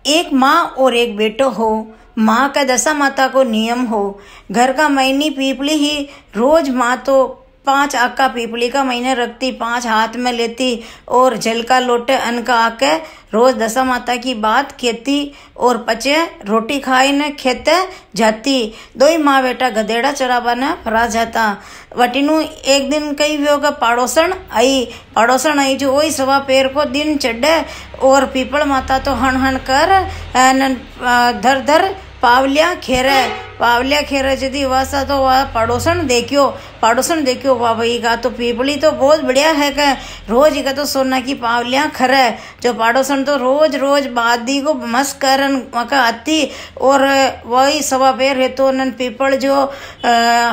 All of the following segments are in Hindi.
एक माँ और एक बेटो हो। माँ का दशा माता को नियम हो। घर का महीनी पीपली ही रोज माँ तो 5 आका पीपली का महीने रखती, 5 हाथ में लेती और जल का लोटे अन्न का आके रोज दशा माता की बात कहती और पचे रोटी खाई ने खेते जाती। दो ही माँ बेटा गधेड़ा चरावा ने फरा जाता। वटीनु एक दिन कई व्यो का पड़ोसन आई जो वही सवा पैर को दिन चढ़े और पीपल माता तो हण हण कर धर धर पावलिया खेरे यदि वासा तो वह पड़ोसन देखियो वाह भाई का तो पीपली तो बहुत बढ़िया है का रोज का तो सोना की पावलिया खरे। जो पड़ोसन तो रोज बादी को मस करन मका आती और वही सवा पैर है तो नन पीपल जो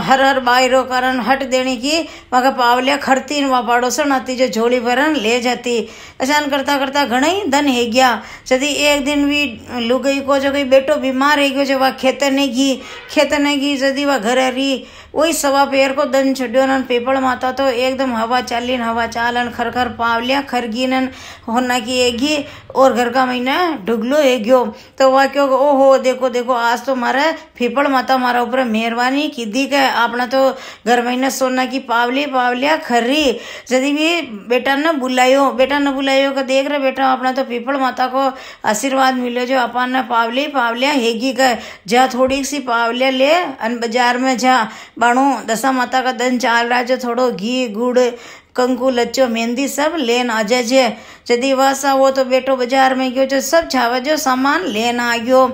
हर बायरो कारण हट देने की मका पावलिया खरती वह पड़ोसन आती जो झोली भरन ले जाती। ऐसा करता घना ही धन है गया। यदि एक दिन भी लुगई को जो कोई बेटो बीमार है गयो जो वह खेते नहीं की यदि वह घर रही वही सवा पैर को दन छड्यो न पीपल माता तो एकदम हवा चालन खर पावलिया खरगीनन होना की एगी और घर का महीना डुगलो है गयो। तो वह क्यों ओहो देखो आज तो मारे पीपल माता मारा ऊपर मेहरबानी की दी के आपने तो घर महीना सोना की पावलिया खर्री। यदि भी बेटा ने बुलायो का देख रहे बेटा अपना तो पीपल माता को आशीर्वाद मिलो जो अपन ने पावलिया हेगी का जा थोड़ी सी पावलिया ले अन बाजार में जा बाणु दशा माता का दन चाल रहा जो थोड़ो घी गुड़ कंकु लच्चो मेहंदी सब लेन आ जाजे। यदि वासा वो तो बेटो बाजार में गयो जो सब छावा जो सामान लेन आ गयो।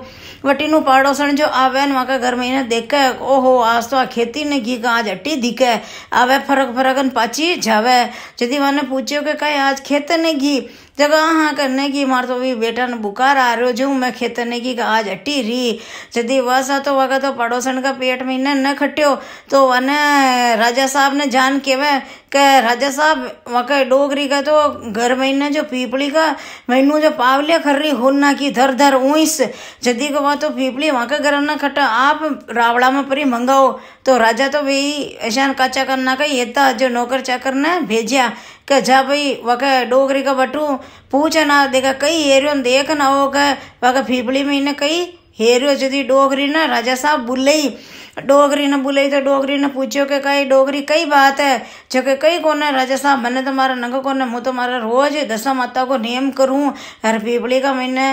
वटीनु पड़ोसन जो आवे न वहाँ घर में देखे ओहो आज तो आ खेती ने घी का आज हट्टी दिखे आवे फरक पाची जावे। यदि मैंने पूछो कि कहीं आज खेत ने घी जगह हाँ करने की मार तो भी बेटा ने बुखार आ रहे हो जो मैं खेतने की आज हट्टी रही। यदि वसा तो वह तो पड़ोसन का पेट में न खट्यो तो वने राजा साहब ने जान के वह राजा साहब वह डोगरी का तो घर महीने जो पीपली का महीनू जो पावलिया खर्री होना की धर ऊइस यदि को वह तो पीपली वहाँ का घर न खट्टा आप रावड़ा में परी मंगाओ। तो राजा तो भाई ऐसा काचा करना का ये था जो नौकर चाकर ने भेजा कि जा भाई वह डोगरी का बटू पूछ ना देखा कई हेरियो देख ना हो गए वह पीपली में इन्हें कई हेरियो। यदि डोगरी ना राजा साहब डोगरी ने बुलाई तो डोगरी ने पूछो कि कई डोगरी कई बात है जो कि कई कोने राजा साहब मैंने तुम्हारा नंग कोने मुँह तुम्हारा रोज दशा माता को नियम करूँ हर पीपली का मैंने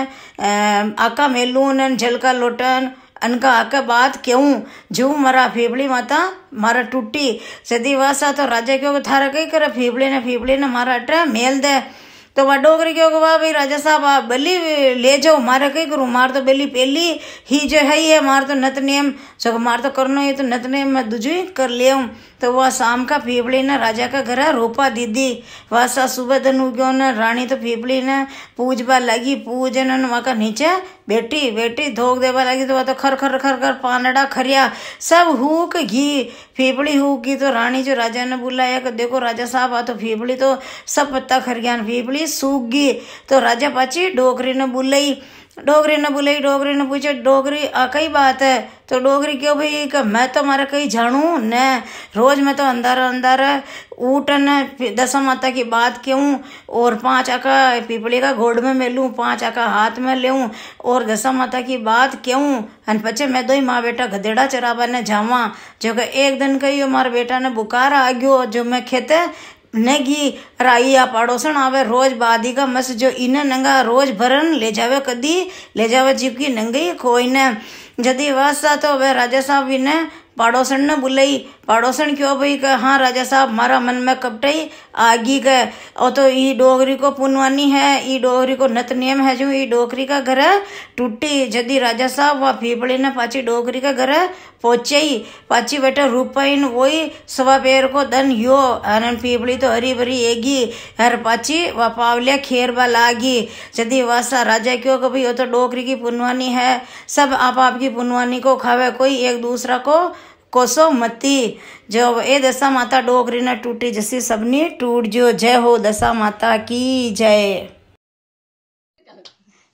आका मेलू न जल का लोटन अनका आके बात क्यों जो मरा फीबड़ी माता मारा टूटी यदि वासा तो राजा क्यों थारा कई करे फीबड़ी ने मारा अटे मेल दे। तो वह डोगरी क्यों वाह भाई राजा साहब आप बली ले जाओ मारे कई करूँ मार तो बली पहली ही जो है ये मार तो नत नियम सो मार तो करना ही तो नत नियम मैं दूजी कर ले आऊँ। तो वह शाम का फीबड़ी ने राजा का घर रोपा दीदी वासा सुबह दिन उग्यो न रानी तो फीबड़ी ने पूजबा लगी पूजन वहाँ का नीचे बेटी धोक देवा लगी तो वह तो खर पानड़ा खरिया सब हुक घी फीबड़ी हुक की। तो रानी जो राजा ने बुलाया कि देखो राजा साहब आ तो फीबड़ी तो सब पत्ता खरियान फीबड़ी सूख गई। तो राजा पाची डोगरी ने बुलाई डोगरी ने पूछा डोगरी कई बात है। तो डोगरी क्यों भाई कि मैं तो मारा कहीं जानू न रोज मैं तो अंधारा ऊट न दशा माता की बात क्यों और 5 आका पीपली का घोड़ में लूँ 5 आका हाथ में ले और दशा माता की बात क्यों अन पचे मैं दो ही माँ बेटा गधेड़ा चरावा ने जावा जो कि एक दिन कही मारा बेटा ने बुखार आ गयो जो मैं खेते नेगी राई या पड़ोसन आवे रोज बादी का मस जो इन्हें नंगा रोज भरन ले जावे कदी ले जावे जीव की नंगी कोई ने। यदि वासा तो वह राजा साहब इन्हें पड़ोसन ने बुलाई पड़ोसन क्यों भाई का हाँ राजा साहब मारा मन में कपटई आगी गए और तो ई डोगरी को पुनवानी है ई डोगरी को नत नियम है जो ई डोगरी का घर टूटी। यदि राजा साहब वह फीबड़ी ने पाची डोगरी का घर पहुंचाई पाची बेटा रूपाइन वही सवा पैर को दन यो अनन फीबड़ी तो हरी भरी एगी हर पाची वह पावलिया खेरबा लागी। यदि वासा राजा क्यों कि भाई वो तो डोगरी की पुनवानी है सब आप की पुनवानी को खावे कोई एक दूसरा को कोसो मती। जो ए दशा माता डोगरी ने टूटी जैसी सबनी टूट जो जय हो दशा माता की जय।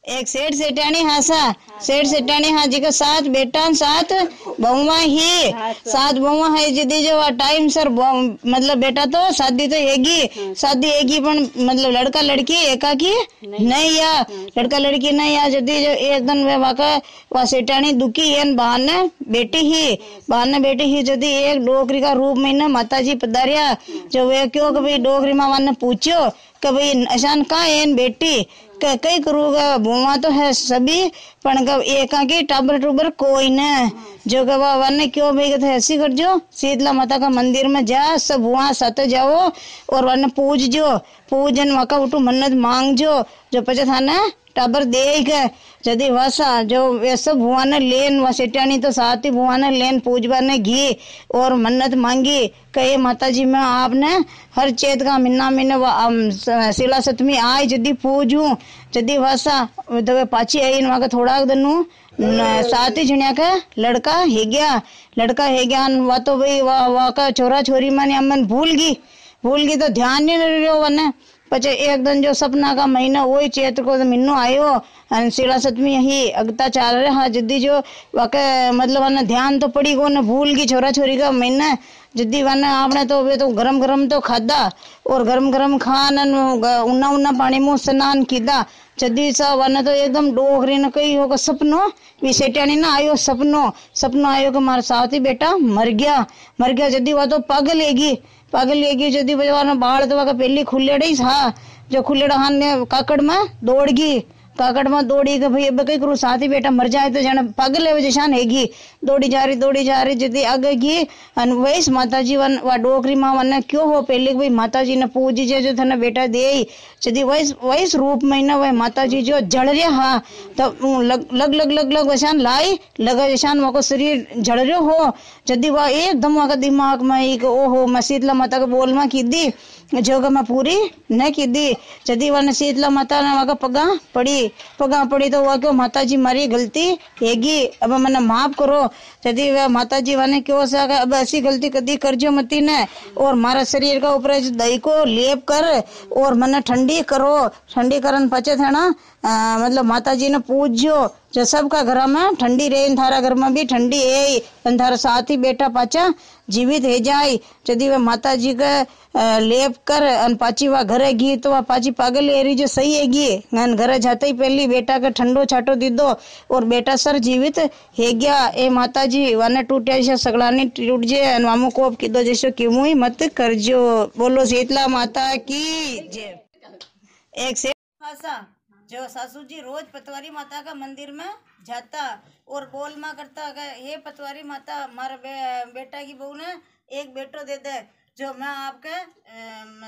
एक सेठ सेठानी हाँ सा सेठ सेठानी हाँ जी का 7 बेटा 7 बहुआ ही 7 बहुआ है जदी जो टाइम सर मतलब बेटा तो शादी तो हैगी पण मतलब लड़का लड़की एका की नहीं या लड़का लड़की नहीं या जदी जो एक दिन वे वाका वा सेठानी दुखी है बहाने बेटी ही जदी एक डोकरी का रूप में ना माता जी पधारिया जो वे क्यों कभी डोकरी माँ ने पूछो कभी अशान का है बेटी कई करूँगा बुआ तो है सभी पण कब एका की टाबर टूबर कोई न जो कब वन क्यों भाई कहते ऐसी कर जो शीतला माता का मंदिर में जा सब बुआ साथ जाओ और वन पूजन वहाँ का उठू मन्नत मांग जो पचे था ना टाबर दे जदी वासा जो वे सब बुआ ने लेन व सेठानी तो साथ ही बुआ ने लेन पूजवा ने घी और मन्नत मांगी कहे माता जी में आपने हर चेत का महीना शिला सतमी आई जदी पूजू जदी वासा तो पाची आई वहाँ का थोड़ा दनु 7 जणिया का लड़का है गया वा तो भाई वा का छोरा छोरी माने अमन भूल गई तो ध्यान नहीं रहो वने पचे एक दिन जो सपना का महीना वही चैत्र को महीनो आयो शिला सतमी ही अगता चाल रहे हाँ जदी जो वाके मतलब वन ध्यान तो पड़ी को न भूल गई छोरा छोरी का महीना जदी वन आपने तो वे तो गरम तो खादा और गरम खान उन्ना पानी में स्नान कीदा जदी सा वन तो एकदम डोगरी न कही होगा सपनो भी सेठानी ना आयो सपनो आयो कि मारा साथी बेटा मर गया जदी वह तो पागल लेगी जदी बजवाना बाल तो वह पहली खुलेड़ा ही था जो खुलेड़ा हान ने काकड़ में दौड़ी के भाई अब कई करूँ साथी बेटा मर जाए तो जाने पागल है जैसान हैगी दौड़ी जा रही जदी आगे की वैस माता जी वन वा डोकरी माँ वन क्यों हो पहले भाई माता जी ने पूजी जो थे बेटा दे जदी वैस रूप में ना वह माता जी जो जड़ रहा हाँ तो लग वैसान लाई लगा जैसान वहाँ को शरीर जड़ रहे हो जदी वह एकदम वहाँ का दिमाग में एक ओहो मैं शीतला माता का बोल में की दी जो मैं पूरी न की दी जदी वन शीतला माता ने वहाँ पगा पड़ी तो वह क्यों माता जी मारी गलती हैगी अब मैंने माफ करो जदी वह माता जी वन क्यों सा अब ऐसी गलती कदी करजो मती ने और मारा शरीर का ऊपर दही को लेप कर और मैंने ठंडी करन पचे थे ना मतलब माता जी ने पूजो जो सबका घर में ठंडी रहे थारा घर में भी ठंडी है थारा साथ ही बेटा पाचा जीवित है जाए जदी वह माता जी का लेप कर पाची वह घरे गी तो वह पाची पागल एरी जो सही हैगी घरे जाते ही पहली बेटा का ठंडो छाटो दीदो और बेटा सर जीवित है गया ए माता जी वन टूटिया जैसे सगड़ानी टूट जे मामू को कीधो जैसे क्यों ही मत करजो बोलो शीतला माता की जय। एक से जो सासू जी रोज पतवारी माता का मंदिर में जाता और बोल माँ करता हे पतवारी माता मारा बेटा की बहू ने एक बेटो दे दे जो मैं आपके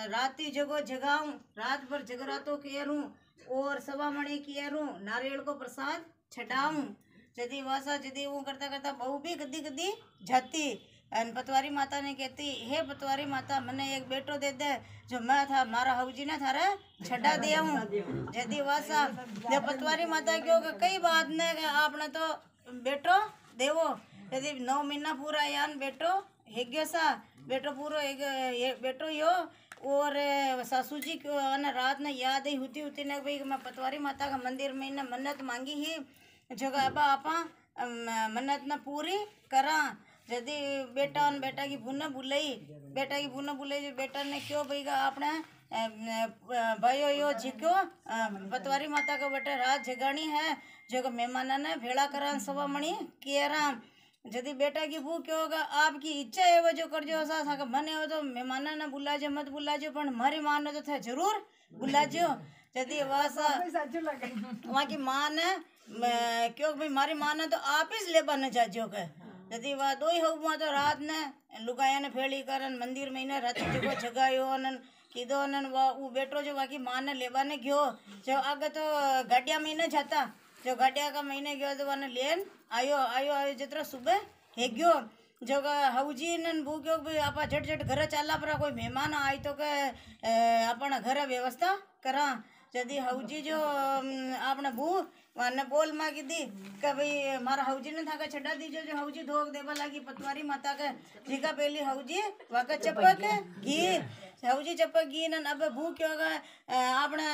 राती जगाऊं रात भर जगरातो कियरूं और सवा मणि कियरूं नारियल को प्रसाद छटाऊं जदी वासा जदी वो करता बहू भी गद्दी जाती पतवारी माता ने कहती हे पतवारी माता मने एक बेटो दे दे जो मैं था मारा हवजी ने थारे छटा दिया हूँ जदी वासा जब पतवारी माता क्यों कई बात ने आपने तो बेटो देवो यदि 9 महीना पूरा यान बेटो हेग्यो सा बेटो पूरो बेटो यो और सासू जी को रात ने याद ही होती ने भाई मैं पतवारी माता का मंदिर में ने मन्नत मांगी ही जो अब आपा मन्नत न पूरी करा यदि बेटा की भून बुलाई जो बेटा ने क्यों भाई आपने भाइयों यो जिक्यो पतवारी माता का बटे रात जगानी है जो मेहमान ने भेड़ा करा सवा मणि कियरा यदि बेटा की भूख क्यों होगा आपकी इच्छा है वो जो कर जो सा मने हो तो मेहमान ने बुलाजो मत बुलाजो पर हमारी माँ ने तो थे जरूर बुलाजो यदि वहाँ की माँ ने क्यों भाई हमारी माँ ने तो आप ही लेबा न जाजो के यदि वह दो ही हुआ तो रात ने लुगाया ने फेड़ी करन मंदिर में ने रात जो जगायो अनन कीधो अनन वो बेटो जो बाकी माँ ने लेबा ने गयो जो आगे तो गाड़िया में न जाता जो गाड़िया का महीने गयो तो वन लेन आयो जितना सुबह है गयो जो हवजी ने भूख्यो भाई आप झट घर चाला पर कोई मेहमान आई तो के अपना घर व्यवस्था करा यदि हवजी जो आपने भू ने बोल माँ की दी कि भाई मारा हवजी ने था छड़ा दीजो जो हवजी धोक देवा लगी पतवारी माता के जीका पहली हवजी वाका चपक घी हौजी चप्पक गी न अब भू क्यों आपने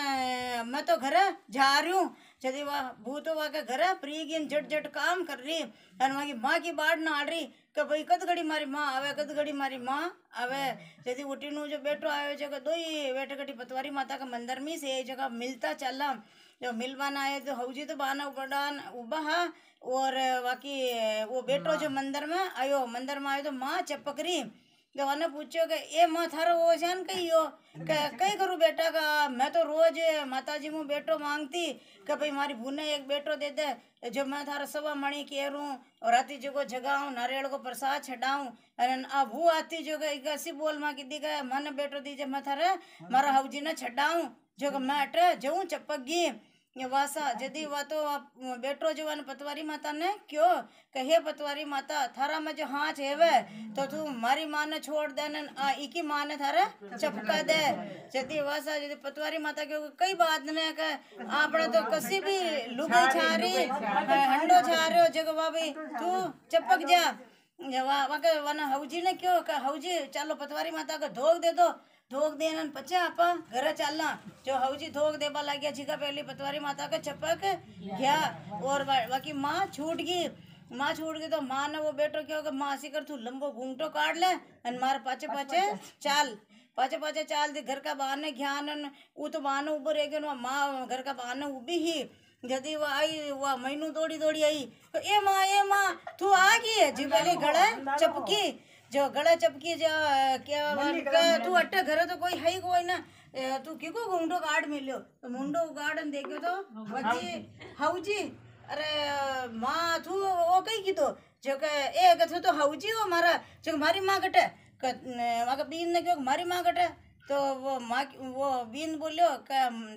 मैं तो घर जा रही हूँ जदी वह भू तो वह के घर प्री गिन झट झट काम कर रही और वहाँ की माँ की बाढ़ ना आ रही कि भाई कद घड़ी मारी माँ आवे कद घड़ी मारी माँ आवे जदी उठी नु जो बेटो आयो जगह दो ही बेटे कटी पतवारी माता का मंदिर में से जगह मिलता चला जो मिलवाना आए तो हौजी तो बाना उपडान उबा हा और बाकी वो बेटो जो मंदिर में आयो तो माँ चपकरी तो वने पूछो कि ए माँ थारो वो जान कही हो कई करूँ बेटा का मैं तो रोज माता जी मुँह बेटो मांगती कि भाई मारी भूने एक बेटो दे दे जो मैं थारा सवा मणि केरूँ और राती जो को जगाऊँ नारियल को प्रसाद छड़ाऊँ अरे आ भू आती जो ऐसी बोल माँ की दी गए मन बेटो दीजिए मैं थारे मारा हौजी ने छड़ाऊँ जो मैं अटे जाऊँ चपकी वासा जदी वा तो बेटो जो पतवारी माता ने क्यों कहे पतवारी माता थारा में जो हाथ हेवे तो तू मारी माँ ने छोड़ दे इकी माँ ने थारा चपका दे जदी वासा जदी पतवारी माता क्यों कई बात ने के आपने तो कसी भी लुगाई छारी हंडो छारियो जगह भाभी तू चपक जा वाके वना हौजी ने क्यों का हौजी चलो पतवारी माता को धोख दे दो धोख देन पचे आपा घर चलना जो हौजी धोख देबा लग गया जिका पहली पतवारी माता का चपक गया और बाकी माँ छूट गई तो माँ ने वो बेटो क्या होगा माँ सी कर तू लंबो घूंघटो काट ले और मार पाचे पाचे चाल दे घर का बहाने ज्ञान वो तो बहाने ऊपर रह गया माँ घर का बहाने उबी ही जदी वो आई वो मैनू दौड़ी आई तो ए माँ तू आ गई जी पहले गड़ा चपकी जो गला चपकी जो क्या तू अट्टे घर तो कोई है ही कोई ना तू क्यों घूंघटो काट मिलो तो मुंडो गार्डन देखो तो बच्ची हौजी अरे माँ तू वो कही की तो जो के ए कथो तो हौजी हो मारा जो मारी माँ कटे वहाँ का बीन ने क्यों मारी माँ कटे तो वो बीन बोलियो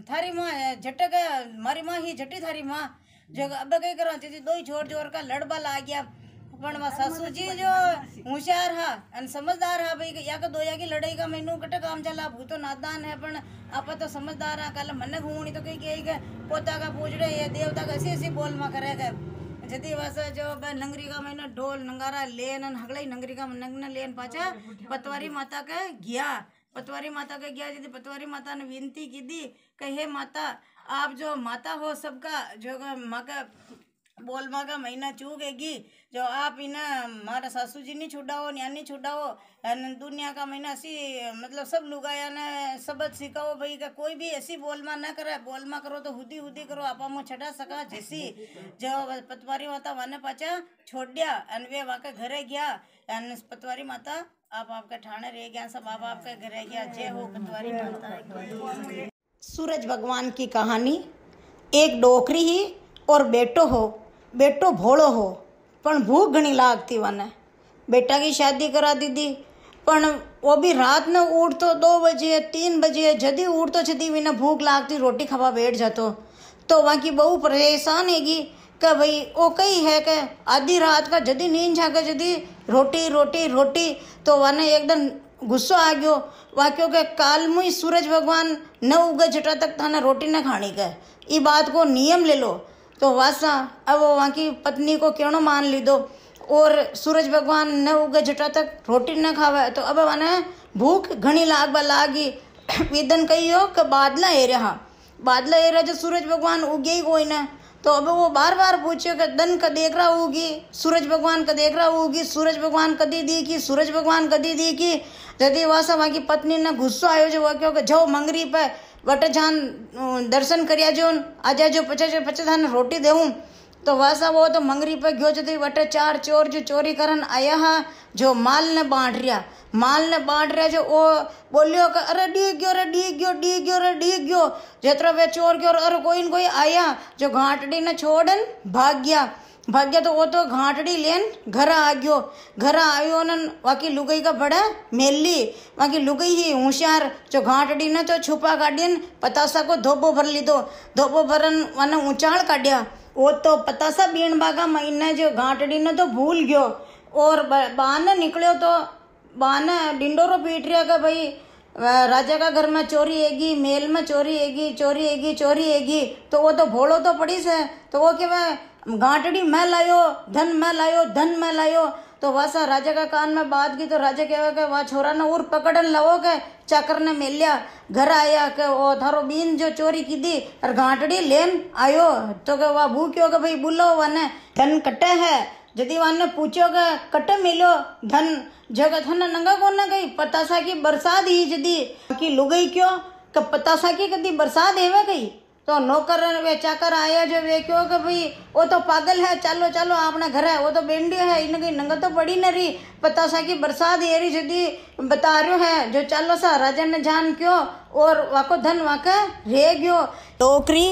थारी माँ झटक मारी माँ ही झटी थारी माँ जो अब कहीं करा दो ही जोर का लड़बा ला गया पण सासू जी जो होशियार हा अन समझदार हा भाई या का दोया की लड़ाई का मैनू कटे काम चला भू तो नादान है पण आप तो समझदार है कल मन घूमनी तो कहीं कही गए पोता का पूछड़े ये देवता का ऐसी बोल में करेगा जदी वासा जो नंगरी का मैंने ढोल नंगारा लेन हगड़ा नंगरी का नंगना लेन पाचा पतवारी माता का गया जदी पतवारी माता ने विनती की दी कहे माता आप जो माता हो सबका जो माँ का बोल माँ का महीना चूकेगी जो आप इन्हें मारा सासू जी नहीं छुड़ाओ न्यानी छुड़ाओ दुनिया का महीना ऐसी मतलब सब लुगाया ने सबक सिखाओ भाई का कोई भी ऐसी बोलमा ना करे बोलमा करो तो हुदी करो आप मुँह छटा सका जैसी जो पतवारी माता वाने पाचा छोड़ दिया अन वे वहाँ के घरे गया पतवारी माता आप आपके ठाणे रह गया सब आप आपके घरे गया जय हो पतवारी माता। सूरज भगवान की कहानी। एक डोकरी ही और बेटो भोळो हो पण भूख घणी लागती वने बेटा की शादी करा दीदी पण वो भी रात न उठतो 2 बजे 3 बजे जदी उठतो छदी विना भूख लागती रोटी खावा बैठ जातो तो वहाँ की बहू परेशान हैगी कि भाई वो कही है कि आधी रात का जदी नींद जागे जदी रोटी तो वने एकदम गुस्सो आ गयो वहाँ क्योंकि काल मुई सूरज भगवान न उगे जटा तक थाने रोटी न खानी के ई बात को नियम ले लो तो वासा अब वो वहाँ की पत्नी को क्यों मान ली दो और सूरज भगवान न उगे जटा तक रोटी न खावे तो अब वने भूख घनी लागी विदन कहियो कि बादला एरिया जो सूरज भगवान उगे ही कोई ना तो अब वो बार पूछियो कि दन का देख रहा होगी सूरज भगवान का देख रहा होगी सूरज भगवान कदी दी की जदी वासा वहाँ की पत्नी ने गुस्सो आयो जो क्यों जाओ मंगरी पे वटे जान दर्शन करिया जो आजा जो पचे थाने रोटी देऊँ तो वासा वो तो मंगरी पे गयो जदी वटे 4 चोर जो चोरी करन आया हा जो माल ने बांट रिया जो वो बोलियो कि अरे डी गयो जेतरा वे चोर गयो अरे कोई आया जो घाटड़ी ने छोड़न भाग गया तो वो तो घाटड़ी लेन घर आयो न वाकी लुगाई का बड़ा मेली वाकी लुगाई ही होशियार जो घाटड़ी ने तो छुपा काटियन पतासा को धोबो भरन वाने ऊंचाड़ काटिया वो तो पतासा बीण बागा महीने जो घाटड़ी ने तो भूल गयो और बाने निकलियो तो बाने डिंडोरो पीट रिया का भाई राजा का घर में चोरी हैगी मेल में चोरी हैगी तो वो तो भोलो तो पड़ी से तो वो कि गांटड़ी मैं लायो धन मैं लायो तो वैसा राजा का कान में बात की तो राजा कहे कि वह छोरा ने और पकड़न लवो के चाकर ने मिल लिया। घर आया के वो थारो बीन जो चोरी की दी और घाटड़ी लेन आयो तो के वह भूख्यो के भाई बुलो वने धन कटे है। यदि वन पूछो के कटे मिलो धन जगह थन नंगा कोने गई पतासा की बरसात ही यदि की लुगई क्यों कि पतासा की कदी बरसात हेवे गई तो नौकर वे चाकर आया जो वे क्यों कि भाई वो तो पागल है चलो चलो अपने घर है वो तो बेंडियो है इनकी नंगा तो पड़ी न रही पतासा की बरसात ये रही यदि बता रहे है जो चलो सा राजा ने जान क्यों और वाको धन वाका रे गयो। टोकरी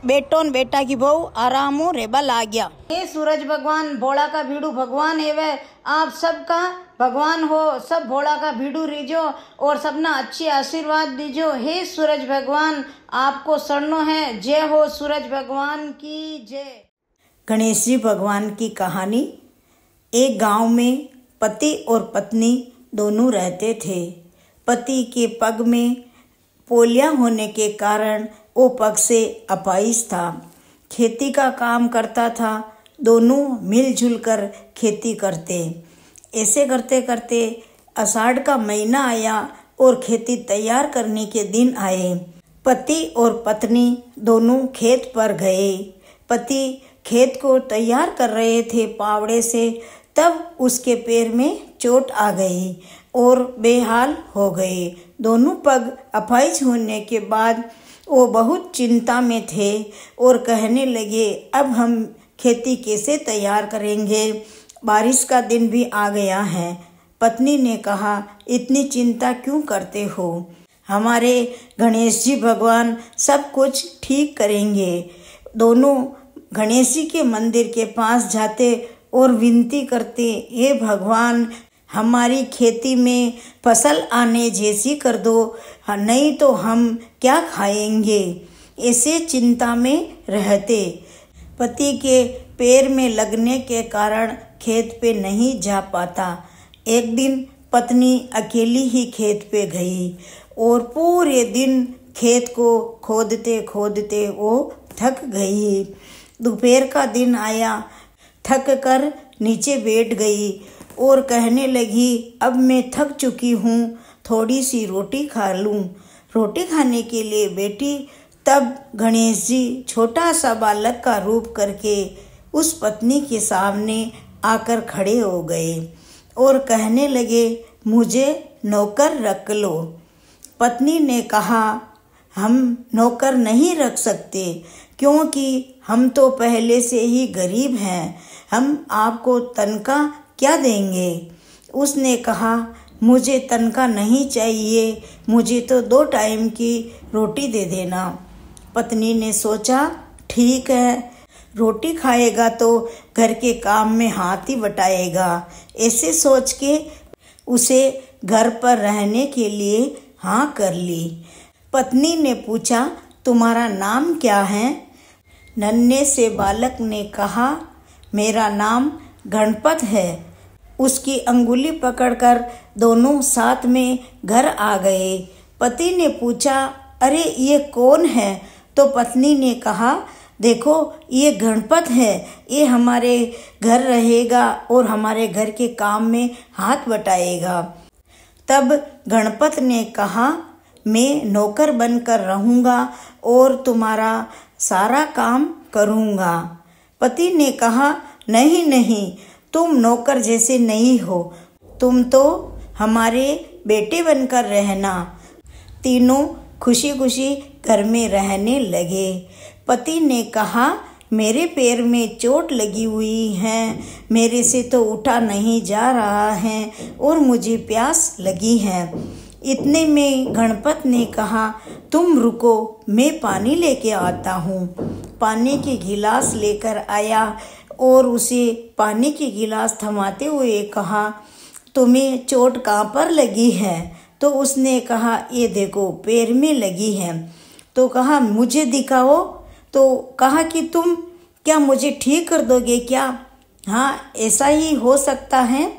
बेटो न बेटा की बहू आरामो रेबा ला गया। ये सूरज भगवान भोला का भीड़ू भगवान है वे आप सबका भगवान हो सब भोला का भीड़ू रीजो और सबना अच्छी आशीर्वाद दीजो। हे सूरज भगवान आपको शरणो है। जय हो सूरज भगवान की जय। गणेश जी भगवान की कहानी। एक गांव में पति और पत्नी दोनों रहते थे। पति के पग में पोलिया होने के कारण वो पग से अपाहिज था। खेती का काम करता था। दोनों मिलजुल कर खेती करते। ऐसे करते करते आषाढ़ का महीना आया और खेती तैयार करने के दिन आए। पति और पत्नी दोनों खेत पर गए। पति खेत को तैयार कर रहे थे पावड़े से, तब उसके पैर में चोट आ गई और बेहाल हो गए। दोनों पग अपाहिज होने के बाद वो बहुत चिंता में थे और कहने लगे अब हम खेती कैसे तैयार करेंगे, बारिश का दिन भी आ गया है। पत्नी ने कहा इतनी चिंता क्यों करते हो, हमारे गणेश जी भगवान सब कुछ ठीक करेंगे। दोनों गणेश जी के मंदिर के पास जाते और विनती करते हे भगवान हमारी खेती में फसल आने जैसी कर दो, नहीं तो हम क्या खाएंगे। ऐसे चिंता में रहते। पति के पैर में लगने के कारण खेत पे नहीं जा पाता। एक दिन पत्नी अकेली ही खेत पे गई और पूरे दिन खेत को खोदते खोदते वो थक गई। दोपहर का दिन आया, थक कर नीचे बैठ गई और कहने लगी अब मैं थक चुकी हूँ, थोड़ी सी रोटी खा लूँ। रोटी खाने के लिए बैठी तब गणेश जी छोटा सा बालक का रूप करके उस पत्नी के सामने आकर खड़े हो गए और कहने लगे मुझे नौकर रख लो। पत्नी ने कहा हम नौकर नहीं रख सकते क्योंकि हम तो पहले से ही गरीब हैं, हम आपको तनख्वाह क्या देंगे। उसने कहा मुझे तनख्वाह नहीं चाहिए, मुझे तो 2 टाइम की रोटी दे देना। पत्नी ने सोचा ठीक है, रोटी खाएगा तो घर के काम में हाथ ही बटाएगा। ऐसे सोच के उसे घर पर रहने के लिए हाँ कर ली। पत्नी ने पूछा तुम्हारा नाम क्या है। नन्हे से बालक ने कहा मेरा नाम गणपत है। उसकी अंगुली पकड़कर दोनों साथ में घर आ गए। पति ने पूछा अरे ये कौन है, तो पत्नी ने कहा देखो ये गणपत है, ये हमारे घर रहेगा और हमारे घर के काम में हाथ बटाएगा। तब गणपत ने कहा मैं नौकर बनकर रहूँगा और तुम्हारा सारा काम करूँगा। पति ने कहा नहीं नहीं, तुम नौकर जैसे नहीं हो, तुम तो हमारे बेटे बनकर रहना। तीनों खुशी खुशी घर में रहने लगे। पति ने कहा मेरे पैर में चोट लगी हुई है, मेरे से तो उठा नहीं जा रहा है और मुझे प्यास लगी है। इतने में गणपत ने कहा तुम रुको, मैं पानी लेके आता हूँ। पानी के गिलास लेकर आया और उसे पानी की गिलास थमाते हुए कहा तुम्हें चोट कहाँ पर लगी है। तो उसने कहा ये देखो पैर में लगी है। तो कहा मुझे दिखाओ। तो कहा कि तुम क्या मुझे ठीक कर दोगे क्या। हाँ ऐसा ही हो सकता है।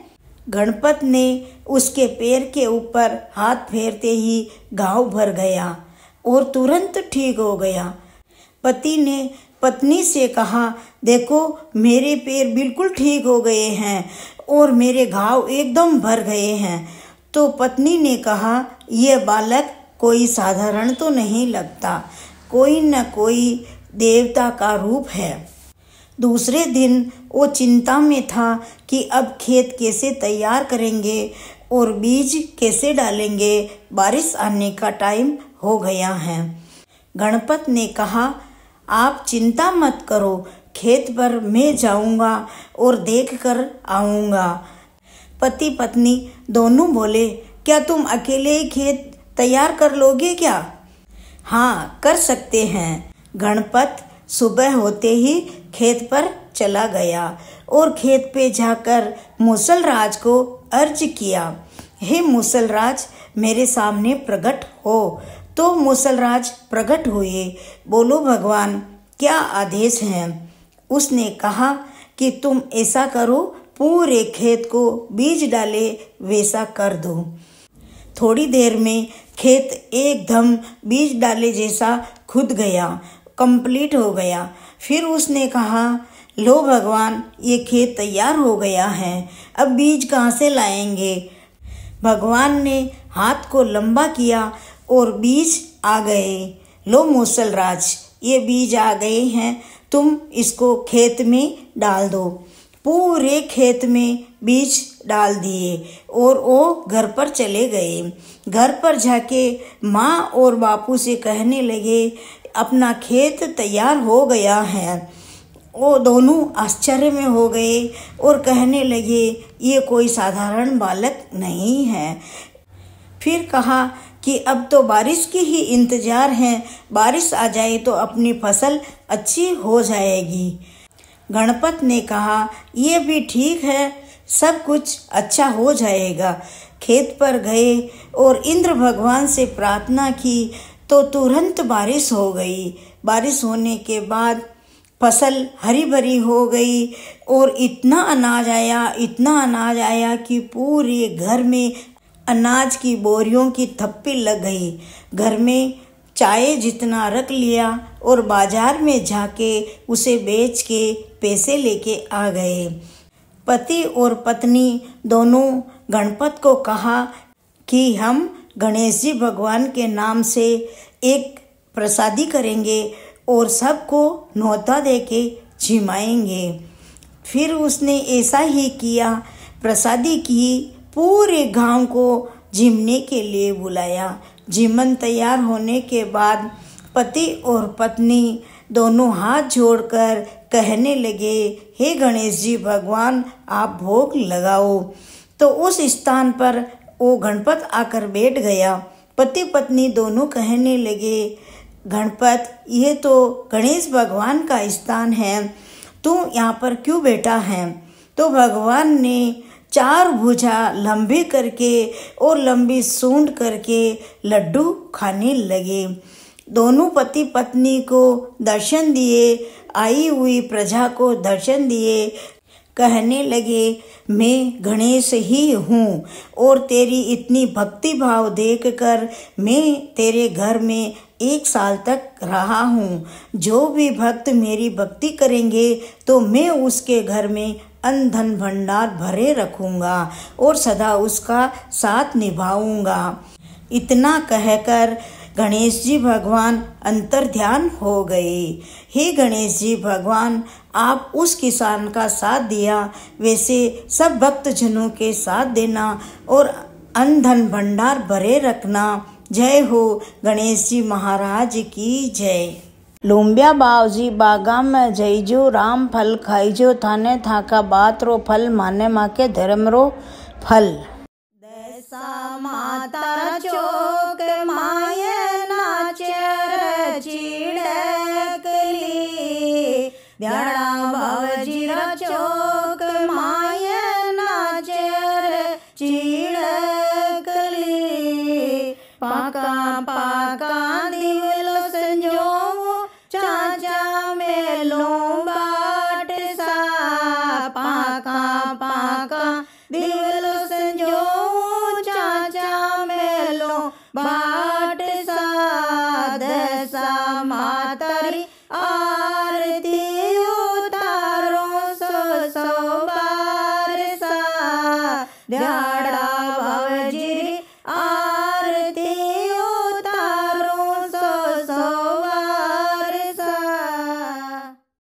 गणपत ने उसके पैर के ऊपर हाथ फेरते ही घाव भर गया और तुरंत ठीक हो गया। पति ने पत्नी से कहा देखो मेरे पैर बिल्कुल ठीक हो गए हैं और मेरे घाव एकदम भर गए हैं। तो पत्नी ने कहा, यह बालक कोई साधारण तो नहीं लगता, कोई न कोई देवता का रूप है। दूसरे दिन वो चिंता में था कि अब खेत कैसे तैयार करेंगे और बीज कैसे डालेंगे। बारिश आने का टाइम हो गया है। गणपत ने कहा, आप चिंता मत करो, खेत पर मैं जाऊंगा और देख कर आऊंगा। पति पत्नी दोनों बोले, क्या तुम अकेले ही खेत तैयार कर लोगे क्या? हाँ, कर सकते हैं। गणपत सुबह होते ही खेत पर चला गया और खेत पे जाकर मूसलराज को अर्ज किया, हे मूसलराज, मेरे सामने प्रकट हो। तो मूसलराज प्रकट हुए। बोलो भगवान, क्या आदेश है? उसने कहा कि तुम ऐसा करो, पूरे खेत को बीज डाले वैसा कर दो। थोड़ी देर में खेत एकदम बीज डाले जैसा खुद गया, कंप्लीट हो गया। फिर उसने कहा, लो भगवान, ये खेत तैयार हो गया है, अब बीज कहाँ से लाएंगे? भगवान ने हाथ को लंबा किया और बीज आ गए। लो मूसलराज, ये बीज आ गए हैं, तुम इसको खेत में डाल दो। पूरे खेत में बीज डाल दिए और वो घर पर चले गए। घर पर जाके माँ और बापू से कहने लगे, अपना खेत तैयार हो गया है। वो दोनों आश्चर्य में हो गए और कहने लगे, ये कोई साधारण बालक नहीं है। फिर कहा कि अब तो बारिश की ही इंतजार है, बारिश आ जाए तो अपनी फसल अच्छी हो जाएगी। गणपत ने कहा, ये भी ठीक है, सब कुछ अच्छा हो जाएगा। खेत पर गए और इंद्र भगवान से प्रार्थना की तो तुरंत बारिश हो गई। बारिश होने के बाद फसल हरी भरी हो गई और इतना अनाज आया, इतना अनाज आया कि पूरे घर में अनाज की बोरियों की थप्पी लग गई। घर में चाय जितना रख लिया और बाजार में जाके उसे बेच के पैसे लेके आ गए। पति और पत्नी दोनों गणपत को कहा कि हम गणेश जी भगवान के नाम से एक प्रसादी करेंगे और सबको न्योता देके झिमाएंगे। फिर उसने ऐसा ही किया, प्रसादी की, पूरे गांव को झिमने के लिए बुलाया। झिमन तैयार होने के बाद पति और पत्नी दोनों हाथ जोड़कर कहने लगे, हे गणेश जी भगवान, आप भोग लगाओ। तो उस स्थान पर वो गणपत आकर बैठ गया। पति पत्नी दोनों कहने लगे, गणपत, ये तो गणेश भगवान का स्थान है, तू यहाँ पर क्यों बैठा है? तो भगवान ने 4 भुजा लंबे करके और लंबी सूंड करके लड्डू खाने लगे। दोनों पति पत्नी को दर्शन दिए, आई हुई प्रजा को दर्शन दिए। कहने लगे, मैं गणेश ही हूँ और तेरी इतनी भक्ति भाव देखकर मैं तेरे घर में 1 साल तक रहा हूँ। जो भी भक्त मेरी भक्ति करेंगे तो मैं उसके घर में अन्न धन भंडार भरे रखूँगा और सदा उसका साथ निभाऊँगा। इतना कहकर गणेश जी भगवान अंतर ध्यान हो गए। हे गणेश जी भगवान, आप उस किसान का साथ दिया, वैसे सब भक्तजनों के साथ देना और अन्न धन भंडार भरे रखना। जय हो गणेश जी महाराज की जय। लुम्बिया बावजी बागा में जईजो, राम फल खाईजो, थाने थाका बात रो फल, माने माँ के धर्म रो फल। दशा माता चौक माये नाचर चिड़कली, ब्याड़ा बावजी रा चौक माये नाचर चिड़कली, पाका पाका दिवलो संजो चाचा मेलो बाट सा, पाका पाका दिवलो संजो चाचा मेलो बाट सा, दशा मातारी आरती उतारो सो बार सा, ध्यान